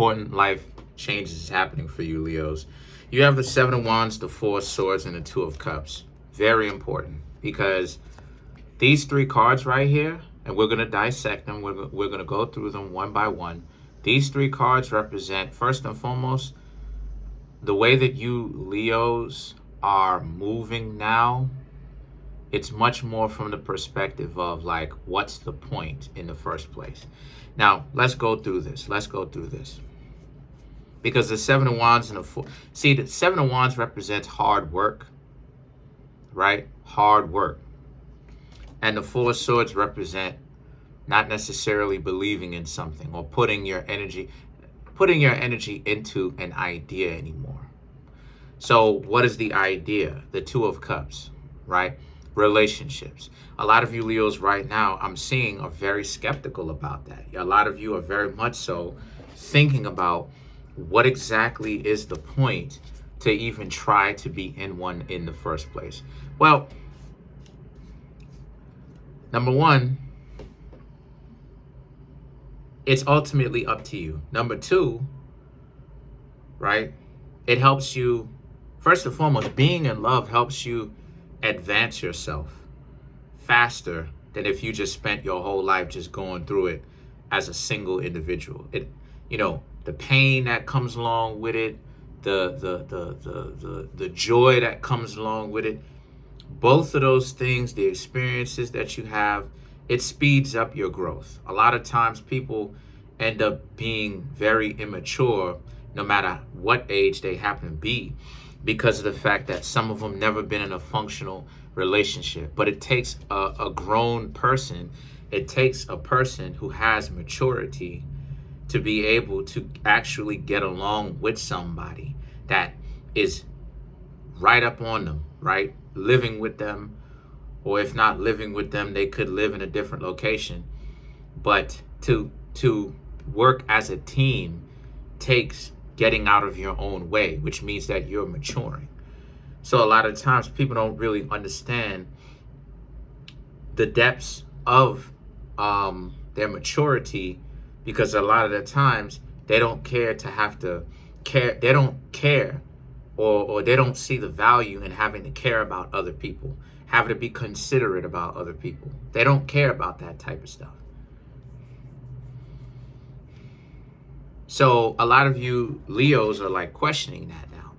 Important life changes is happening for you, Leos. You have the Seven of Wands, the Four of Swords, and the Two of Cups. Very important, because these three cards right here, and we're going to dissect them. We're going to go through them one by one. These three cards represent, first and foremost, the way that you Leos are moving now. It's much more from the perspective of like, what's the point in the first place? Now, let's go through this. Because the Seven of Wands and the Four... See, the Seven of Wands represents hard work, right? Hard work. And the Four of Swords represent not necessarily believing in something or putting your energy into an idea anymore. So what is the idea? The Two of Cups, right? Relationships. A lot of you Leos right now, I'm seeing, are very skeptical about that. A lot of you are very much so thinking about what exactly is the point to even try to be in one in the first place. Well, number one, it's ultimately up to you. Number two, right? It helps you, first and foremost, being in love helps you advance yourself faster than if you just spent your whole life just going through it as a single individual. It, you know, the pain that comes along with it, the joy that comes along with it, both of those things, the experiences that you have, it speeds up your growth. A lot of times people end up being very immature no matter what age they happen to be, because of the fact that some of them never been in a functional relationship. But it takes a grown person, it takes a person who has maturity to be able to actually get along with somebody that is right up on them, right? Living with them, or if not living with them, they could live in a different location. But to work as a team takes getting out of your own way, which means that you're maturing. So a lot of times people don't really understand the depths of their maturity, because a lot of the times they don't care to have to care. They don't care, or they don't see the value in having to care about other people, having to be considerate about other people. They don't care about that type of stuff. So a lot of you Leos are like questioning that now.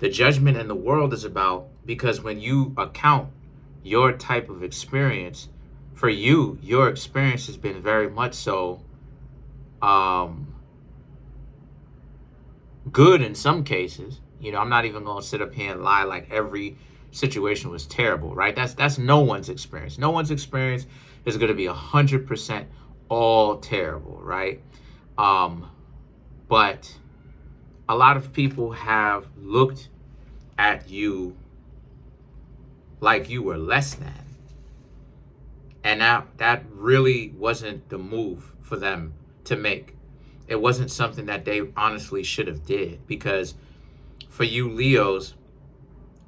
The judgment in the world is about, because when you account your type of experience, for you, your experience has been very much so good in some cases. You know, I'm not even going to sit up here and lie like every situation was terrible, right? That's no one's experience. No one's experience is going to be 100% all terrible, right? But a lot of people have looked at you like you were less than. And that really wasn't the move for them to make. It wasn't something that they honestly should have did, because for you Leos,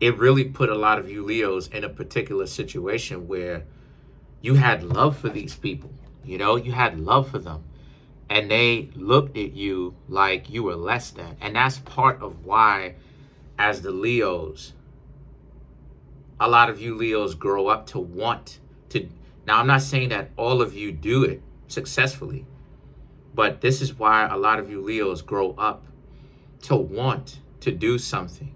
it really put a lot of you Leos in a particular situation where you had love for these people. You know, you had love for them. And they looked at you like you were less than. And that's part of why, as the Leos, a lot of you Leos grow up to want to. Now, I'm not saying that all of you do it successfully, but this is why a lot of you Leos grow up to want to do something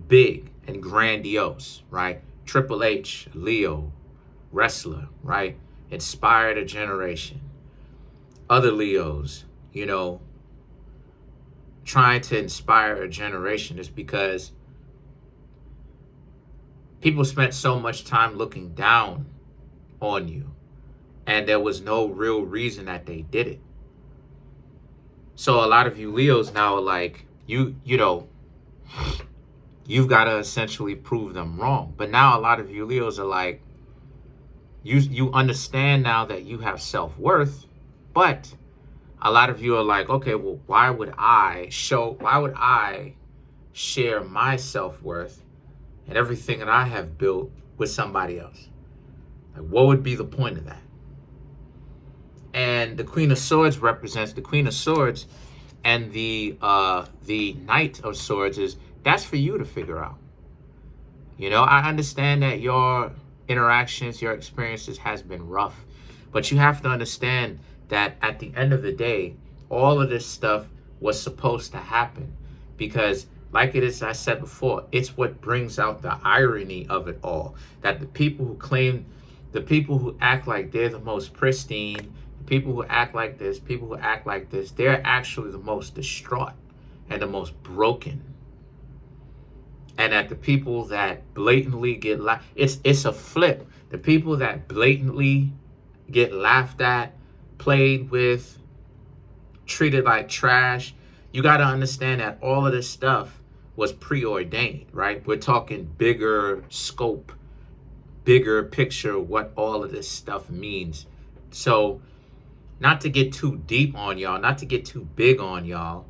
big and grandiose, right? Triple H, Leo, wrestler, right? Inspired a generation. Other Leos, you know, trying to inspire a generation is because people spent so much time looking down on you, and there was no real reason that they did it. So a lot of you Leos now are like, you know, you've got to essentially prove them wrong. But now a lot of you Leos are like, you understand now that you have self-worth. But a lot of you are like, okay, well, why would I share my self-worth and everything that I have built with somebody else? Like, what would be the point of that? And the Queen of Swords represents the Queen of Swords, and the Knight of Swords is that's for you to figure out. You know, I understand that your interactions, your experiences has been rough, but you have to understand that at the end of the day, all of this stuff was supposed to happen because, like it is, I said before, it's what brings out the irony of it all. That the people who act like they're the most pristine, the people who act like this, people who act like this, they're actually the most distraught and the most broken. And that the people that blatantly get it's a flip. The people that blatantly get laughed at, played with, treated like trash, you got to understand that all of this stuff was preordained, right? We're talking bigger scope, bigger picture, what all of this stuff means. So, not to get too deep on y'all, not to get too big on y'all,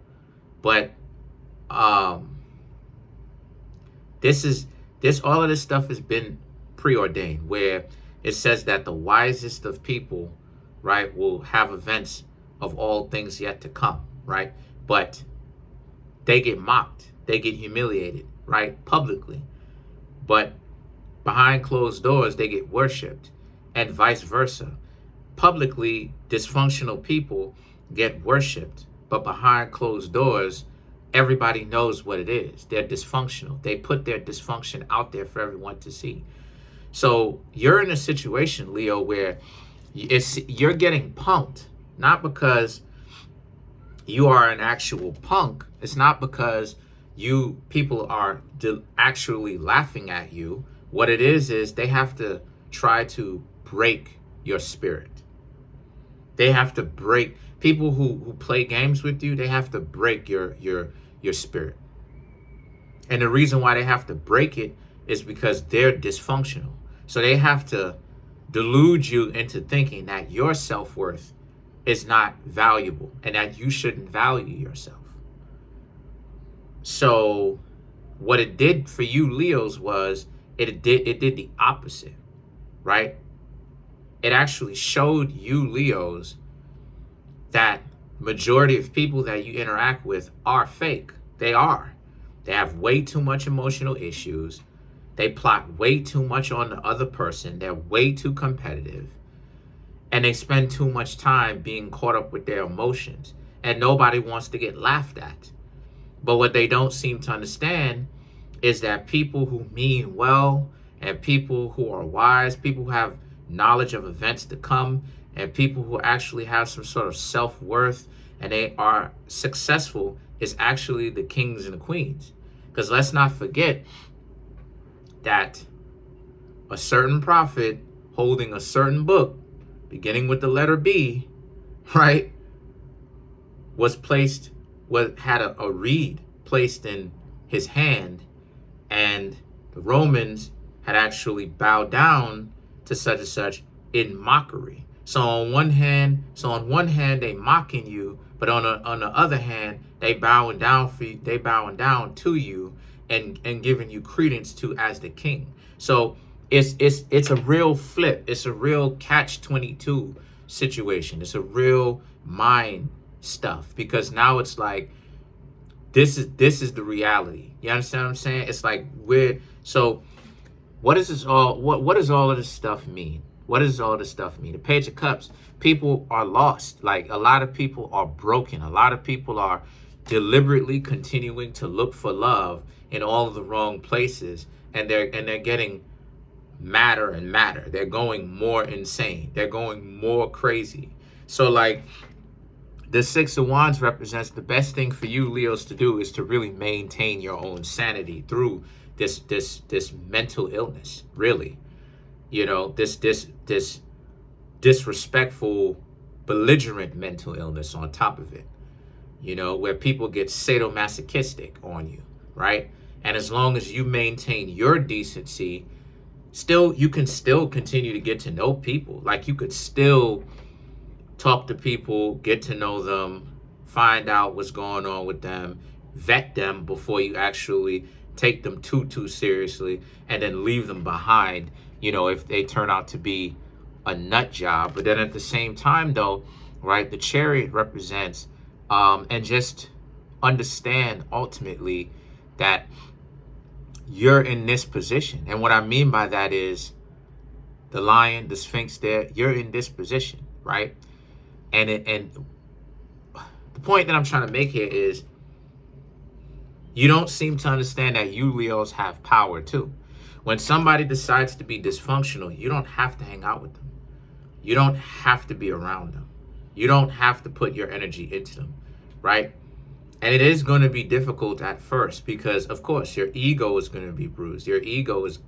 but all of this stuff has been preordained, where it says that the wisest of people, right, will have events of all things yet to come, right? But they get mocked, they get humiliated, right, publicly. But behind closed doors, they get worshipped, and vice versa. Publicly, dysfunctional people get worshipped, but behind closed doors, everybody knows what it is. They're dysfunctional. They put their dysfunction out there for everyone to see. So you're in a situation, Leo, where you're getting punked, not because you are an actual punk. It's not because people are actually laughing at you. What it is they have to try to break your spirit. They have to break people who play games with you. They have to break your spirit. And the reason why they have to break it is because they're dysfunctional. So they have to delude you into thinking that your self-worth is not valuable and that you shouldn't value yourself. So what it did for you Leos was it did the opposite, right? It actually showed you Leos that majority of people that you interact with are fake. They are. They have way too much emotional issues. They plot way too much on the other person. They're way too competitive. And they spend too much time being caught up with their emotions. And nobody wants to get laughed at. But what they don't seem to understand is that people who mean well and people who are wise, people who have knowledge of events to come, and people who actually have some sort of self-worth and they are successful is actually the kings and the queens. Because let's not forget that a certain prophet holding a certain book, beginning with the letter B, right, had a reed placed in his hand, and the Romans had actually bowed down to such and such in mockery. So on one hand, they mocking you, but on the other hand, they bowing down to you and giving you credence to as the king. So it's a real flip. It's a real catch-22 situation. It's a real mind stuff, because now it's like this is the reality. You understand what I'm saying? It's like what does all of this stuff mean? What does all this stuff mean? The Page of Cups, people are lost. Like, a lot of people are broken. A lot of people are deliberately continuing to look for love in all of the wrong places, and they're getting madder and madder. They're going more insane. They're going more crazy. So like, the Six of Wands represents the best thing for you Leos to do is to really maintain your own sanity through this mental illness, really. You know, this disrespectful, belligerent mental illness on top of it, you know, where people get sadomasochistic on you, right? And as long as you maintain your decency, you can still continue to get to know people. Like, you could still talk to people, get to know them, find out what's going on with them, vet them before you actually take them too seriously, and then leave them behind, you know, if they turn out to be a nut job. But then at the same time, though, right, the chariot represents, and just understand ultimately that you're in this position. And what I mean by that is the lion, the sphinx there, you're in this position, right? And the point that I'm trying to make here is you don't seem to understand that you Leos have power too. When somebody decides to be dysfunctional, you don't have to hang out with them. You don't have to be around them. You don't have to put your energy into them, right? And it is going to be difficult at first because, of course, your ego is going to be bruised. Your ego is,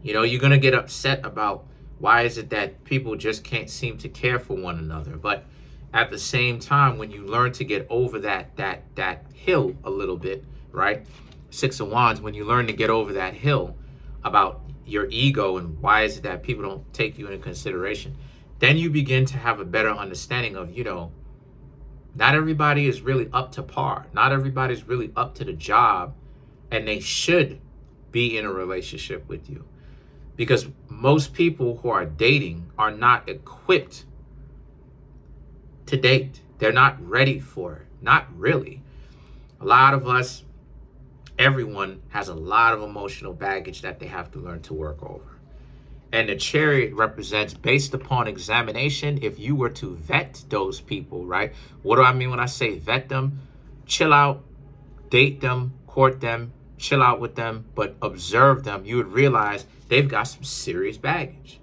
you're going to get upset about why is it that people just can't seem to care for one another. But at the same time, when you learn to get over that hill a little bit, right? Six of Wands, when you learn to get over that hill about your ego and why is it that people don't take you into consideration, then you begin to have a better understanding of, not everybody is really up to par. Not everybody's really up to the job, and they should be in a relationship with you. Because most people who are dating are not equipped to date. They're not ready for it. Not really. A lot of us, everyone has a lot of emotional baggage that they have to learn to work over. And the chariot represents, based upon examination, if you were to vet those people, right? What do I mean when I say vet them? Chill out, date them, court them, chill out with them, but observe them. You would realize they've got some serious baggage.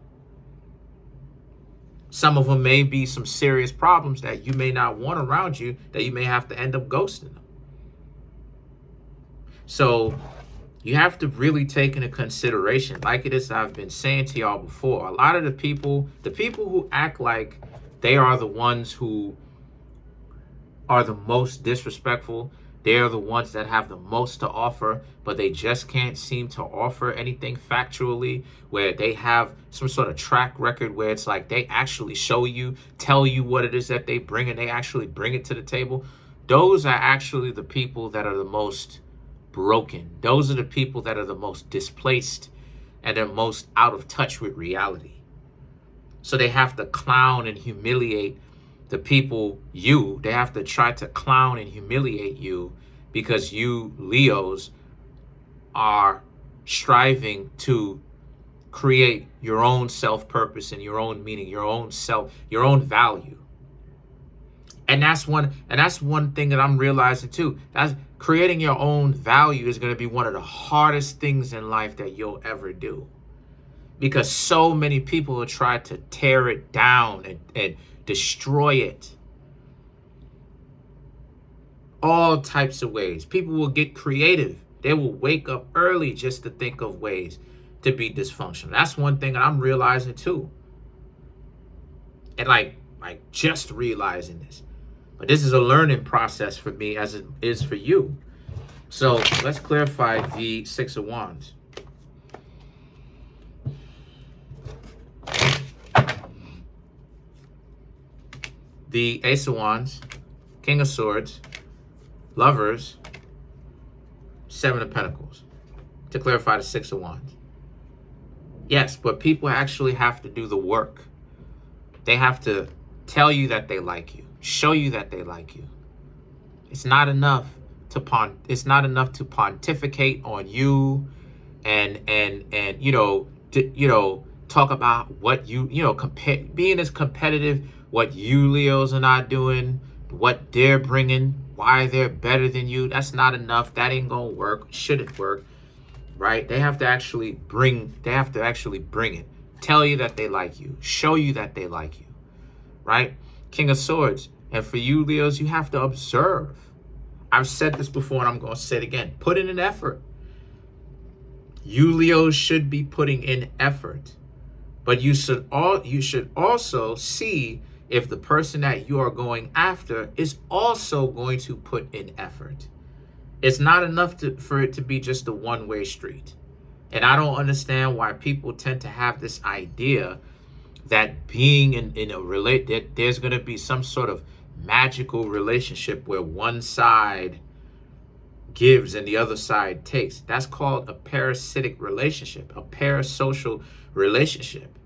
Some of them may be some serious problems that you may not want around you, that you may have to end up ghosting them. So you have to really take into consideration, like it is I've been saying to y'all before, a lot of the people who act like they are the ones who are the most disrespectful, they are the ones that have the most to offer, but they just can't seem to offer anything factually, where they have some sort of track record where it's like they actually show you, tell you what it is that they bring, and they actually bring it to the table. Those are actually the people that are the most broken. Those are the people that are the most displaced and they're most out of touch with reality. So they have to clown and humiliate the people, they have to try to clown and humiliate you because you Leos are striving to create your own self-purpose and your own meaning, your own self, your own value. And that's one thing that I'm realizing too. That's creating your own value is going to be one of the hardest things in life that you'll ever do. Because so many people will try to tear it down and destroy it. All types of ways. People will get creative. They will wake up early just to think of ways to be dysfunctional. That's one thing that I'm realizing too. And like just realizing this. But this is a learning process for me as it is for you. So let's clarify the Six of Wands. The Ace of Wands, King of Swords, Lovers, Seven of Pentacles. To clarify the Six of Wands. Yes, but people actually have to do the work. They have to tell you that they like you. Show you that they like you. It's not enough to pontificate on you and talk about what being as competitive, what you Leos are not doing, what they're bringing, why they're better than you. That's not enough. That ain't gonna work. Shouldn't work, right? They have to actually bring it. Tell you that they like you. Show you that they like you, right? King of Swords. And for you, Leos, you have to observe. I've said this before and I'm going to say it again. Put in an effort. You, Leos, should be putting in effort. But you should also see if the person that you are going after is also going to put in effort. It's not enough for it to be just a one-way street. And I don't understand why people tend to have this idea that being in a that there's going to be some sort of magical relationship where one side gives and the other side takes. That's called a parasitic relationship, a parasocial relationship.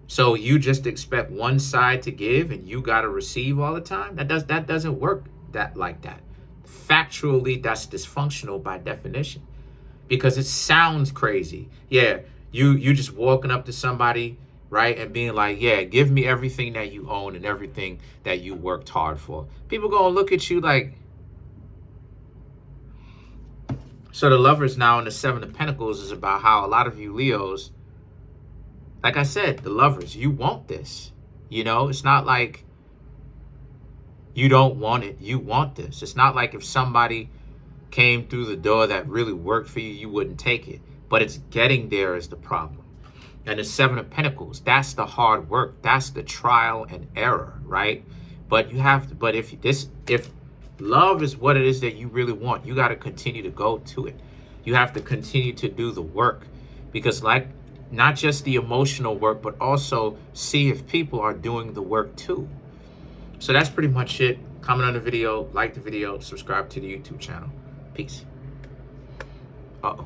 So you just expect one side to give and you got to receive all the time? That doesn't work that like that. Factually, that's dysfunctional by definition, because it sounds crazy. Yeah, you just walking up to somebody, right, and being like, yeah, give me everything that you own and everything that you worked hard for. People gonna look at you like. So the Lovers now in the Seven of Pentacles is about how a lot of you Leos, like I said, the Lovers, you want this. You know, it's not like you don't want it. You want this. It's not like if somebody came through the door that really worked for you, you wouldn't take it. But it's getting there is the problem. And the Seven of Pentacles, that's the hard work. That's the trial and error, right? But you have to, but if love is what it is that you really want, you got to continue to go to it. You have to continue to do the work, because like, not just the emotional work, but also see if people are doing the work too. So that's pretty much it. Comment on the video, like the video, subscribe to the YouTube channel. Peace. Uh-oh.